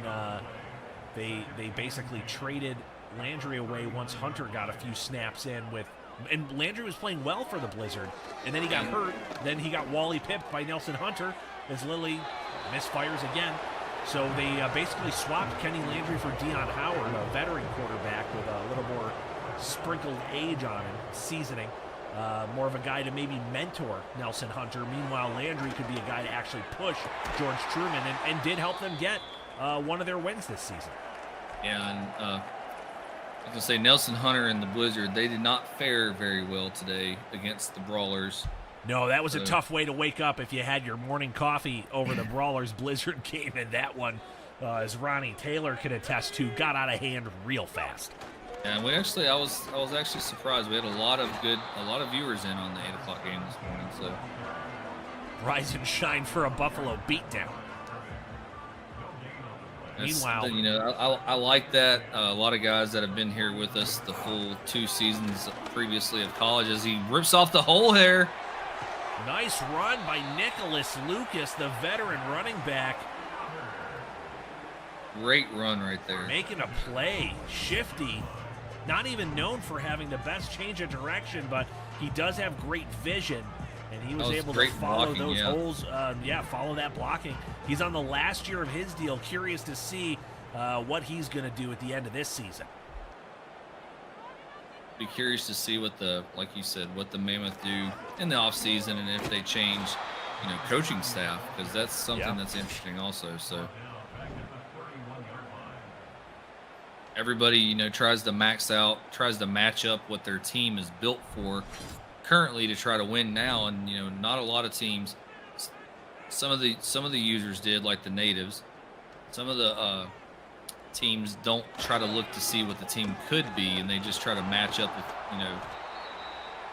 they basically traded Landry away once Hunter got a few snaps in with. And Landry was playing well for the Blizzard, and then he got hurt. Then he got Wally pipped by Nelson Hunter as Lilley misfires again. So they basically swapped Kenny Landry for Deion Howard, a veteran quarterback with a little more sprinkled age on him, seasoning. More of a guy to maybe mentor Nelson Hunter. Meanwhile, Landry could be a guy to actually push George Truman, and did help them get one of their wins this season. Yeah, and I was going to say, Nelson Hunter and the Blizzard, they did not fare very well today against the Brawlers. No, that was a tough way to wake up if you had your morning coffee over the Brawlers Blizzard game, and that one, as Ronnie Taylor could attest to, got out of hand real fast. Yeah, and I was actually surprised. We had a lot of viewers in on the 8 o'clock game this morning. So rise and shine for a Buffalo beatdown. Meanwhile, you know, I like that. A lot of guys that have been here with us the full 2 seasons previously of college, as he rips off the hole here. Nice run by Nicholas Lucas, the veteran running back. Great run right there. Making a play, shifty. Not even known for having the best change of direction, but he does have great vision. And he was able to follow those holes. Follow that blocking. He's on the last year of his deal. Curious to see what he's going to do at the end of this season. Be curious to see what like you said, what the Mammoth do in the offseason, and if they change, you know, coaching staff, because that's something that's interesting also. So everybody, you know, tries to match up what their team is built for currently to try to win now, and you know, not a lot of teams. Some of the users did, like the natives. Some of the teams don't try to look to see what the team could be, and they just try to match up with, you know,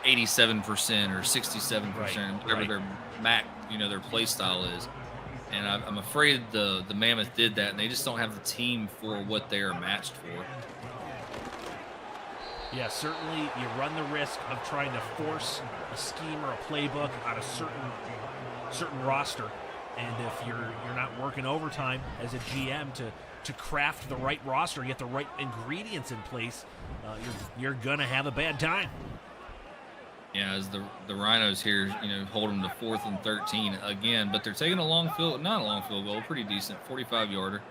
87% or 67%, whatever their play style is. And I'm afraid the Mammoth did that, and they just don't have the team for what they are matched for. Yeah, certainly you run the risk of trying to force a scheme or a playbook on a certain roster, and if you're not working overtime as a GM to craft the right roster, get the right ingredients in place, you're gonna have a bad time. Yeah, as the Rhinos here, you know, hold them to 4th and 13 again, but they're taking not a long field goal, pretty decent, 45-yarder.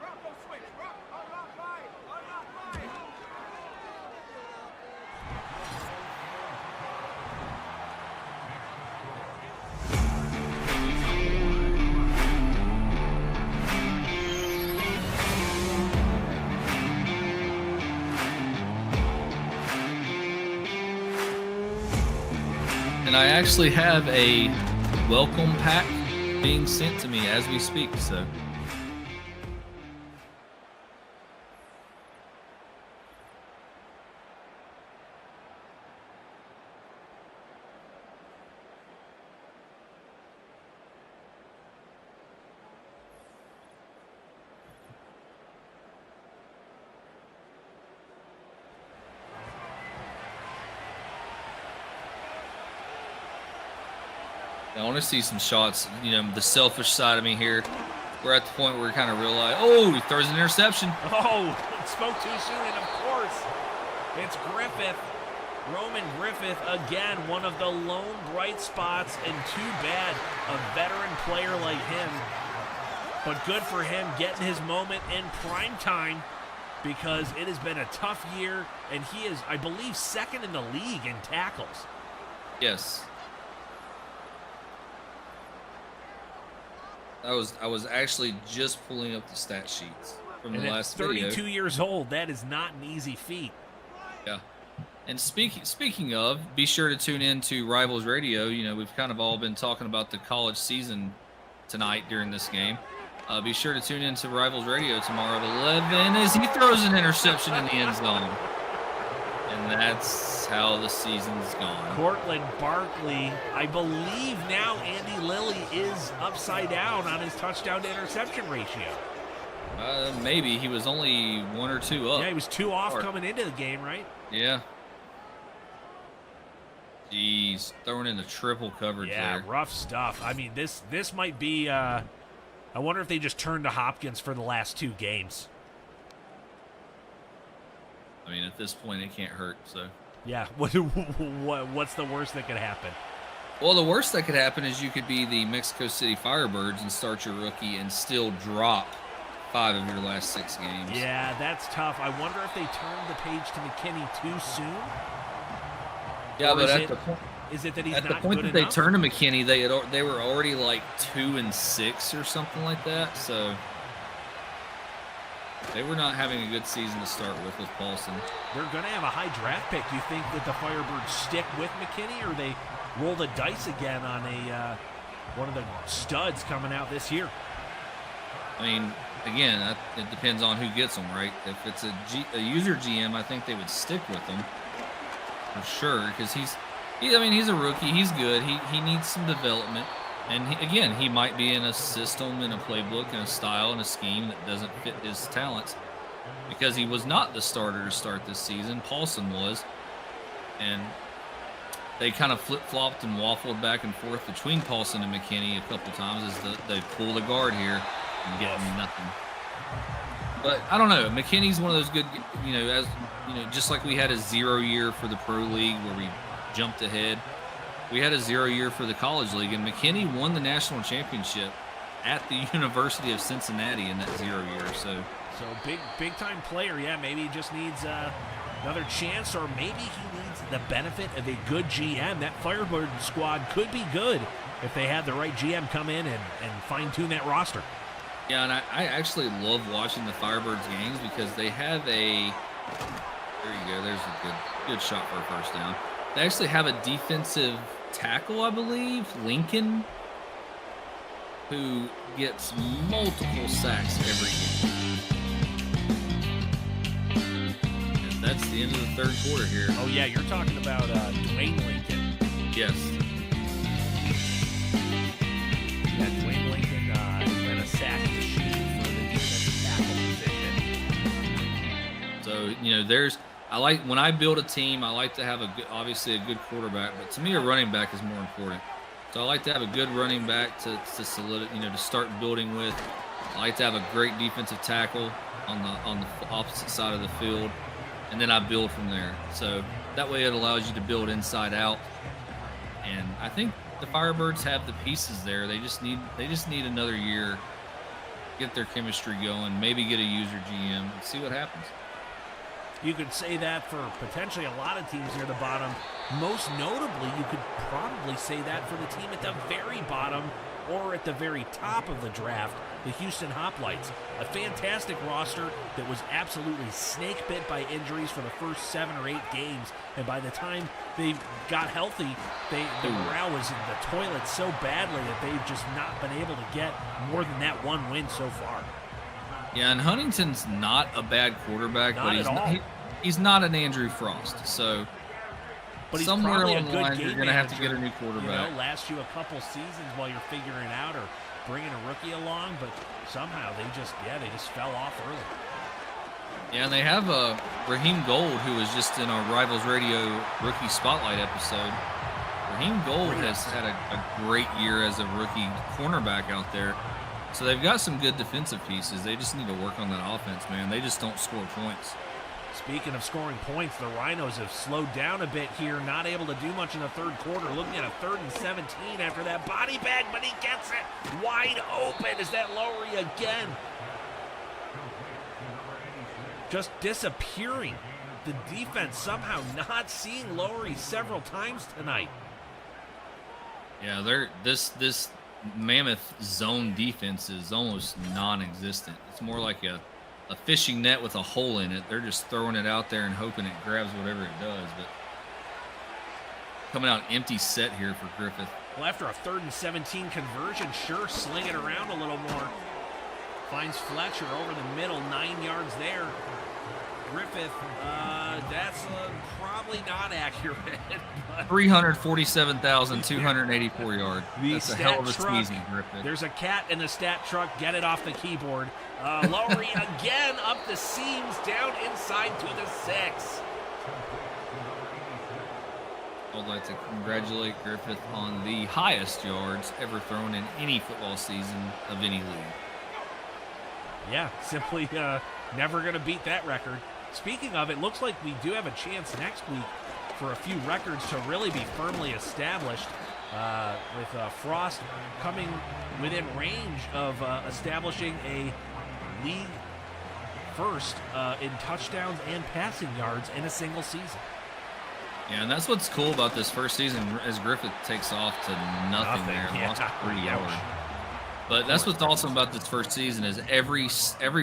And I actually have a welcome pack being sent to me as we speak, so. I want to see some shots, you know, the selfish side of me here. We're at the point where we kind of realize, oh, he throws an interception. Oh, spoke too soon, and of course, it's Griffith. Roman Griffith, again, one of the lone bright spots, and too bad a veteran player like him. But good for him getting his moment in prime time, because it has been a tough year, and he is, I believe, 2nd in the league in tackles. Yes. I was actually just pulling up the stat sheets from the last video. 32 years old, that is not an easy feat. Yeah. And speaking of, be sure to tune in to Rivals Radio. You know, we've kind of all been talking about the college season tonight during this game. Be sure to tune in to Rivals Radio tomorrow at 11 as he throws an interception in the end zone. And that's how the season's gone. Cortland Barkley, I believe now Andy Lilley is upside down on his touchdown to interception ratio. Maybe. He was only 1 or 2 up. Yeah, he was 2 off coming into the game, right? Yeah. Jeez, throwing in the triple coverage there. Yeah, rough stuff. I mean, this might be, I wonder if they just turned to Hopkins for the last 2 games. I mean, at this point, it can't hurt, so. Yeah, what's the worst that could happen? Well, the worst that could happen is you could be the Mexico City Firebirds and start your rookie and still drop 5 of your last 6 games. Yeah, that's tough. I wonder if they turned the page to McKinney too soon. Yeah, or but at the point, is it that he's at not the point good that enough? they turned to McKinney, they were already like 2-6 or something like that. So they were not having a good season to start with Paulson. They're going to have a high draft pick. Do you think that the Firebirds stick with McKinney, or they roll the dice again on one of the studs coming out this year? I mean, again, it depends on who gets them, right? If it's a user GM, I think they would stick with them for sure, because he's a rookie. He's good. He needs some development, and he might be in a system, and a playbook, and a style, and a scheme that doesn't fit his talents, because he was not the starter to start this season. Paulson was, and they kind of flip-flopped and waffled back and forth between Paulson and McKinney a couple times as they pull the guard here and get nothing. But I don't know. McKinney's one of those good, just like we had a 0 year for the pro league where we jumped ahead. We had a 0 year for the college league, and McKinney won the national championship at the University of Cincinnati in that 0 year. So big time player. Yeah, maybe he just needs another chance, or maybe he needs the benefit of a good GM. That Firebird squad could be good if they had the right GM come in and fine-tune that roster. Yeah, and I actually love watching the Firebirds games because they have a – there you go. There's a good shot for a first down. They actually have a defensive tackle, I believe, Lincoln, who gets multiple sacks every game. And that's the end of the third quarter here. Oh, yeah, you're talking about Dwayne Lincoln. Yes. Yeah, Dwayne Lincoln has been a sack machine for the defensive tackle position. So, when I build a team, I like to have obviously a good quarterback, but to me a running back is more important. So I like to have a good running back to start building with. I like to have a great defensive tackle on the opposite side of the field, and then I build from there. So that way it allows you to build inside out. And I think the Firebirds have the pieces there. They just need another year, get their chemistry going, maybe get a user GM, and see what happens. You could say that for potentially a lot of teams near the bottom. Most notably, you could probably say that for the team at the very bottom or at the very top of the draft, the Houston Hoplites. A fantastic roster that was absolutely snake-bit by injuries for the first 7 or 8 games. And by the time they got healthy, the morale was in the toilet so badly that they've just not been able to get more than that 1 win so far. Yeah, and Huntington's not a bad quarterback, but he's not an Andrew Frost. So but somewhere along the line, you're going to have to get a new quarterback. Last you a couple seasons while you're figuring out or bringing a rookie along, but somehow they just fell off early. Yeah, and they have Raheem Gold, who was just in our Rivals Radio Rookie Spotlight episode. Raheem Gold has had a great year as a rookie cornerback out there. So they've got some good defensive pieces. They just need to work on that offense, man. They just don't score points. Speaking of scoring points, the Rhinos have slowed down a bit here, not able to do much in the third quarter. Looking at a 3rd and 17 after that body bag, but he gets it wide open. Is that Lowry again? Just disappearing. The defense somehow not seeing Lowry several times tonight. Yeah, this Mammoth zone defense is almost non-existent. It's more like a fishing net with a hole in it. They're just throwing it out there and hoping it grabs whatever it does. But coming out empty set here for Griffith. Well, after a 3rd and 17 conversion, sure, sling it around a little more. Finds Fletcher over the middle, 9 yards there. Griffith, that's probably not accurate. 347,284 yards. That's a hell of a truck, season, Griffith. There's a cat in the stat truck. Get it off the keyboard. Lowry again up the seams, down inside to the 6. I'd like to congratulate Griffith on the highest yards ever thrown in any football season of any league. Yeah, simply never going to beat that record. Speaking of, it looks like we do have a chance next week for a few records to really be firmly established, with Frost coming within range of establishing a league first in touchdowns and passing yards in a single season. Yeah, and that's what's cool about this first season as Griffith takes off to nothing there. Yeah. Lost 3 yards. But that's what's awesome about this first season is every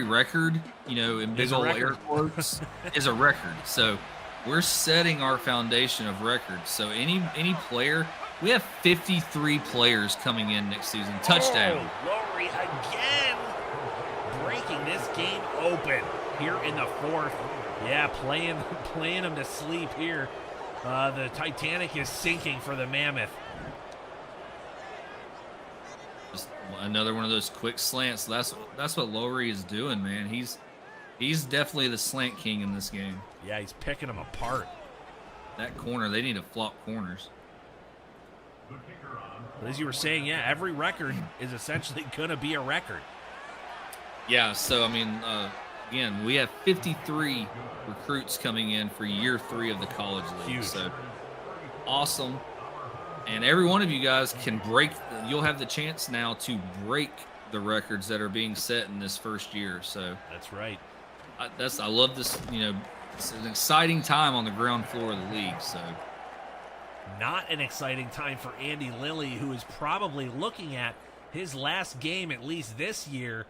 record, you know, in big old air quotes, is a record. So we're setting our foundation of records. So any player, we have 53 players coming in next season. Touchdown. Oh, Lowry again breaking this game open here in the 4th. Yeah, playing them to sleep here. The Titanic is sinking for the Mammoth. Just another one of those quick slants. That's what Lowry is doing, man. He's definitely the slant king in this game. Yeah, he's picking them apart. That corner, they need to flop corners. But as you were saying, yeah, every record is essentially going to be a record. Yeah, so, I mean, again, we have 53 recruits coming in for year 3 of the college league. Huge. So, awesome. And every one of you guys can break, you'll have the chance now to break the records that are being set in this first year. So that's right. I love this, you know, it's an exciting time on the ground floor of the league. So not an exciting time for Andy Lilley, who is probably looking at his last game, at least this year.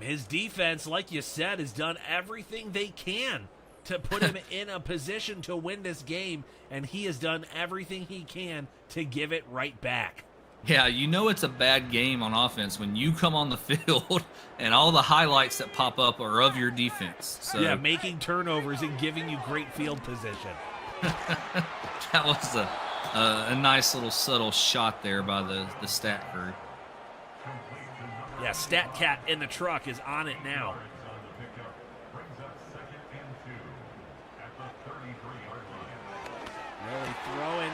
His defense, like you said, has done everything they can to put him in a position to win this game, and he has done everything he can to give it right back. Yeah, you know it's a bad game on offense when you come on the field and all the highlights that pop up are of your defense. So yeah, making turnovers and giving you great field position. That was a nice little subtle shot there by the stat crew. Yeah, Stat Cat in the truck is on it now. Really throwing.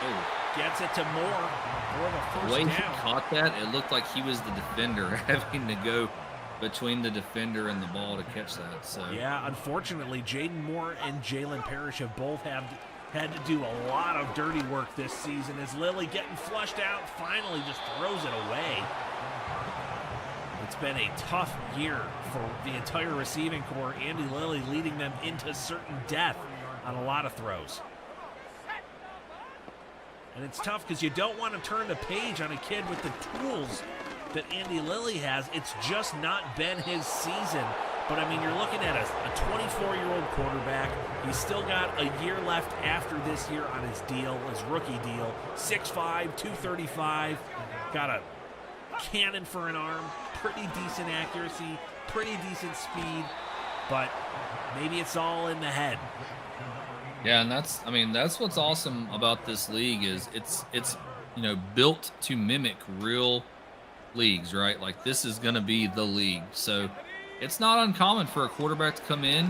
Oh. Gets it to Moore for the first The way down. he caught that, it looked like he was the defender, having to go between the defender and the ball to catch that. So yeah, unfortunately, Jaden Moore and Jalen Parrish have both had to do a lot of dirty work this season as Lilley getting flushed out, finally just throws it away. It's been a tough year for the entire receiving corps. Andy Lilley leading them into certain death on a lot of throws. And it's tough because you don't want to turn the page on a kid with the tools that Andy Lilley has. It's just not been his season. But, I mean, you're looking at a 24-year-old quarterback. He's still got a year left after this year on his deal, his rookie deal. 6'5", 235. Got a cannon for an arm. Pretty decent accuracy. Pretty decent speed. But maybe it's all in the head. yeah, and that's what's awesome about this league is it's you know, built to mimic real leagues, right? Like this is going to be the league. So it's not uncommon for a quarterback to come in,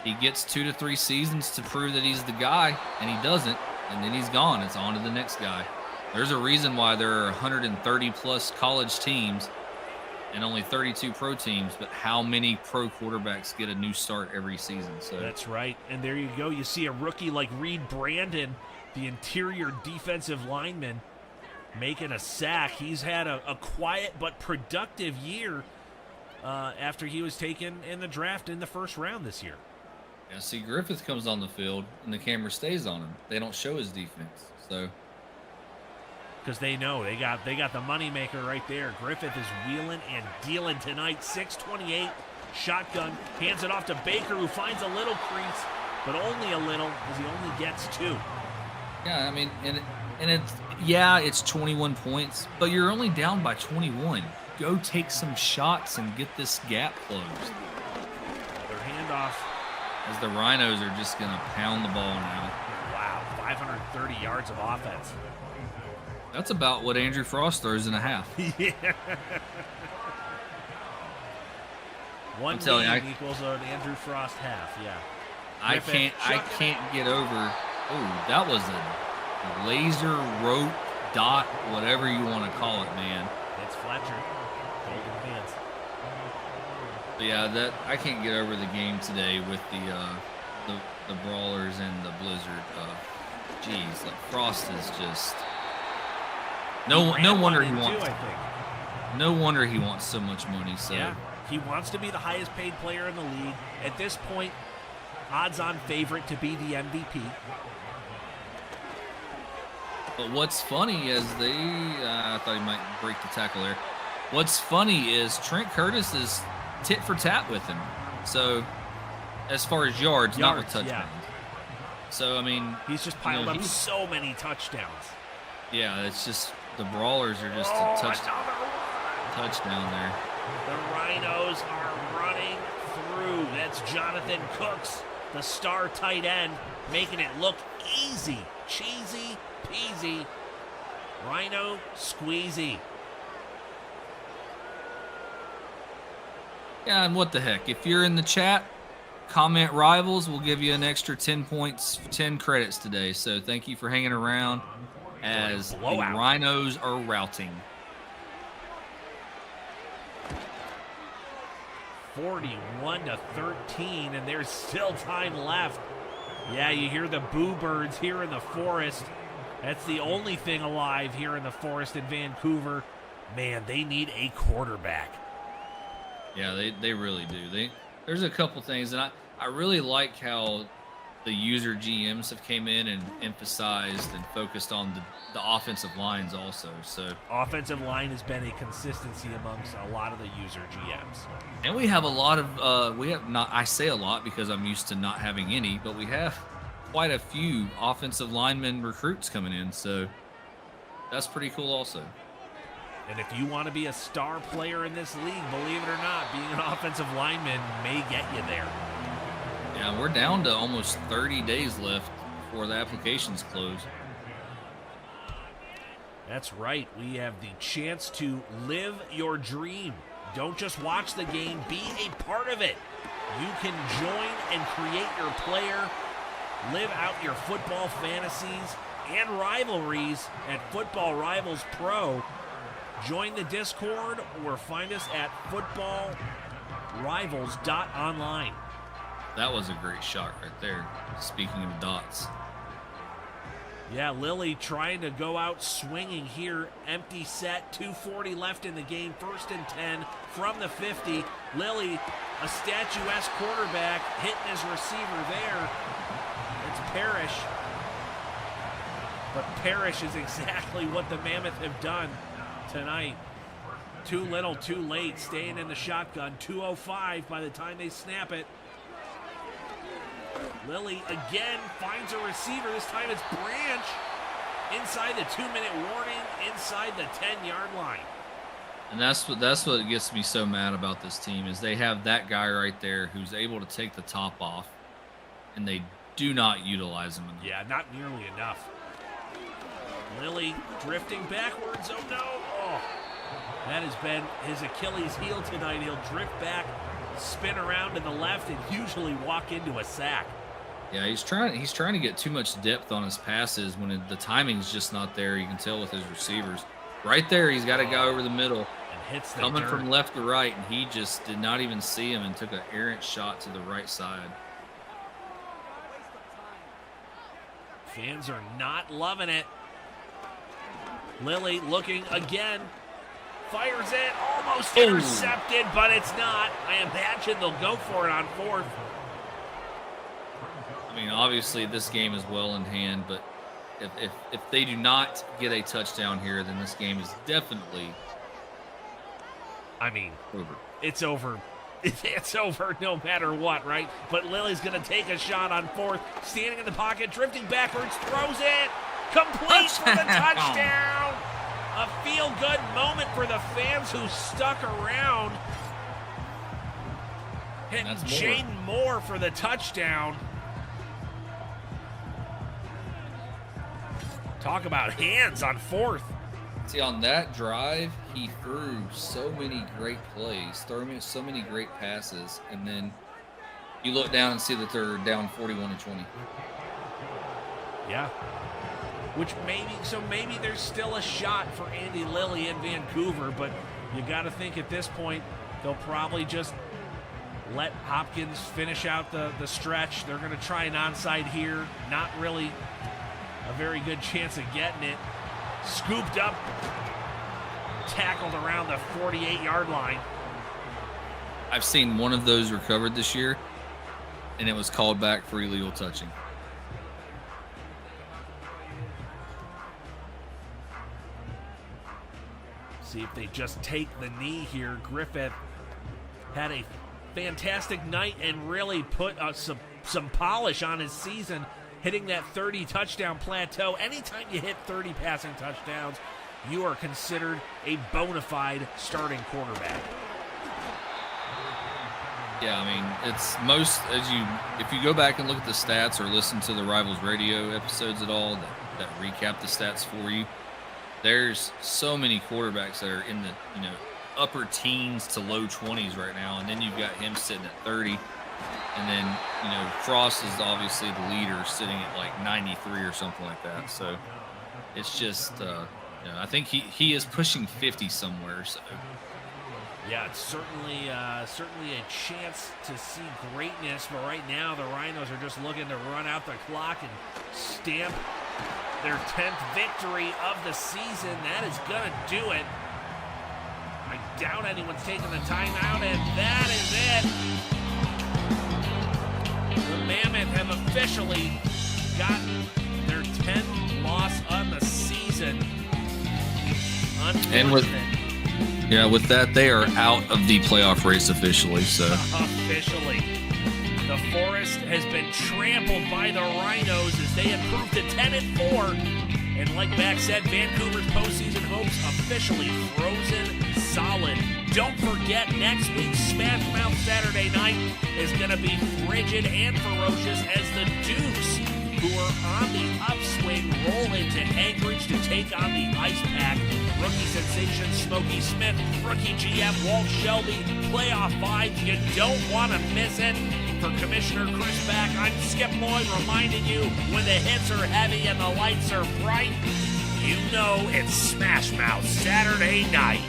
he gets 2 to 3 seasons to prove that he's the guy, and he doesn't, and then he's gone. It's on to the next guy. There's a reason why there are 130 plus college teams and only 32 pro teams, but how many pro quarterbacks get a new start every season? So that's right. And there you go. You see a rookie like Reed Brandon, the interior defensive lineman, making a sack. He's had a quiet but productive year after he was taken in the draft in the first round this year. yeah, see, Griffith comes on the field and the camera stays on him. They don't show his defense. So because they know they got the moneymaker right there. Griffith is wheeling and dealing tonight. 6:28, shotgun, hands it off to Baker, who finds a little crease, but only a little, as he only gets 2. yeah, I mean, and it's 21 points, but you're only down by 21. Go take some shots and get this gap closed. Their handoff as the Rhinos are just going to pound the ball now. Wow, 530 yards of offense. That's about what Andrew Frost throws in a half. Yeah. One lead equals an Andrew Frost half, yeah. I can't get over. Oh, that was a laser rope dot, whatever you want to call it, man. It's Fletcher. Golden hands. But yeah, I can't get over the game today with the Brawlers and the Blizzard. Geez, like Frost is just no wonder he wants. No wonder he wants so much money. So yeah, he wants to be the highest paid player in the league at this point. Odds-on favorite to be the MVP. But what's funny is I thought he might break the tackle there. What's funny is Trent Curtis is tit for tat with him. So as far as yards, not with touchdowns. Yeah. So I mean, he's just piled up so many touchdowns. Yeah, it's just the Brawlers are just a touchdown there. The Rhinos are running through. That's Jonathan Cooks, the star tight end, making it look easy, cheesy, peasy. Rhino squeezy. Yeah, and what the heck? If you're in the chat, comment Rivals. We'll give you an extra 10 points, 10 credits today. So thank you for hanging around as the Rhinos are routing. 41-13, and there's still time left. Yeah, you hear the boo birds here in the forest. That's the only thing alive here in the forest in Vancouver. Man, they need a quarterback. Yeah, they really do. There's a couple things, and I really like how the user GMs have came in and emphasized and focused on the offensive lines also. So offensive line has been a consistency amongst a lot of the user GMs. And we have a lot of I say a lot because I'm used to not having any, but we have quite a few offensive lineman recruits coming in, so that's pretty cool also. And if you want to be a star player in this league, believe it or not, being an offensive lineman may get you there. Yeah, we're down to almost 30 days left before the applications close. That's right. We have the chance to live your dream. Don't just watch the game, be a part of it. You can join and create your player, live out your football fantasies and rivalries at Football Rivals Pro. Join the Discord or find us at footballrivals.online. That was a great shot right there, speaking of dots. Yeah, Lilley trying to go out swinging here. Empty set, 2:40 left in the game. 1st and 10 from the 50. Lilley, a statuesque quarterback, hitting his receiver there. It's Parrish. But Parrish is exactly what the Mammoth have done tonight. Too little, too late, staying in the shotgun. 2:05 by the time they snap it. Lilley again finds a receiver. This time it's Branch inside the 2-minute warning, inside the 10-yard line. And that's what gets me so mad about this team is they have that guy right there who's able to take the top off, and they do not utilize him enough. Yeah, not nearly enough. Lilley drifting backwards. Oh no! Oh, that has been his Achilles heel tonight. He'll drift back, spin around to the left, and usually walk into a sack. Yeah, he's trying to get too much depth on his passes when the timing's just not there. You can tell with his receivers. Right there, he's got a guy over the middle and hits the coming dirt from left to right, and he just did not even see him and took an errant shot to the right side. Fans are not loving it. Lilley looking again. Fires it, almost intercepted, but it's not. I imagine they'll go for it on 4th. I mean, obviously this game is well in hand, but if they do not get a touchdown here, then this game is definitely over. It's over. It's over no matter what, right? But Lilley's going to take a shot on 4th, standing in the pocket, drifting backwards, throws it, complete for the touchdown. A feel-good moment for the fans who stuck around. Hitting That's Moore. Jaden Moore for the touchdown. Talk about hands on fourth. See, on that drive, he threw so many great plays, so many great passes, and then you look down and see that they're down 41-20. Yeah. Maybe there's still a shot for Andy Lilley in Vancouver, but you got to think at this point they'll probably just let Hopkins finish out the stretch. They're going to try an onside here. Not really a very good chance of getting it. Scooped up, tackled around the 48-yard line. I've seen one of those recovered this year, and it was called back for illegal touching. See if they just take the knee here. Griffith had a fantastic night and really put some polish on his season, hitting that 30 touchdown plateau. Anytime you hit 30 passing touchdowns, you are considered a bona fide starting quarterback. Yeah, I mean, it's most if you go back and look at the stats or listen to the Rivals Radio episodes at all that recap the stats for you, there's so many quarterbacks that are in the upper teens to low 20s right now, and then you've got him sitting at 30, and then Frost is obviously the leader, sitting at like 93 or something like that. So it's just I think he is pushing 50 somewhere. So yeah, it's certainly a chance to see greatness, but right now the Rhinos are just looking to run out the clock and stamp their 10th victory of the season. That is going to do it. I doubt anyone's taking the timeout, and that is it. The Mammoth have officially gotten their 10th loss on the season. And with that, they are out of the playoff race officially. So officially. The Forest has been trampled by the Rhinos as they improved to 10-4. And like Back said, Vancouver's postseason hopes officially frozen solid. Don't forget, next week's SMASHMOUTH Saturday Night is going to be frigid and ferocious as the Dukes, who are on the upswing, roll into Anchorage to take on the Ice Pack. Rookie sensation Smokey Smith, rookie GM Walt Shelby, playoff vibes. You don't want to miss it. For Commissioner Chris Back, I'm Skip Lloyd reminding you, when the hits are heavy and the lights are bright, you know it's SMASHMOUTH Saturday Night.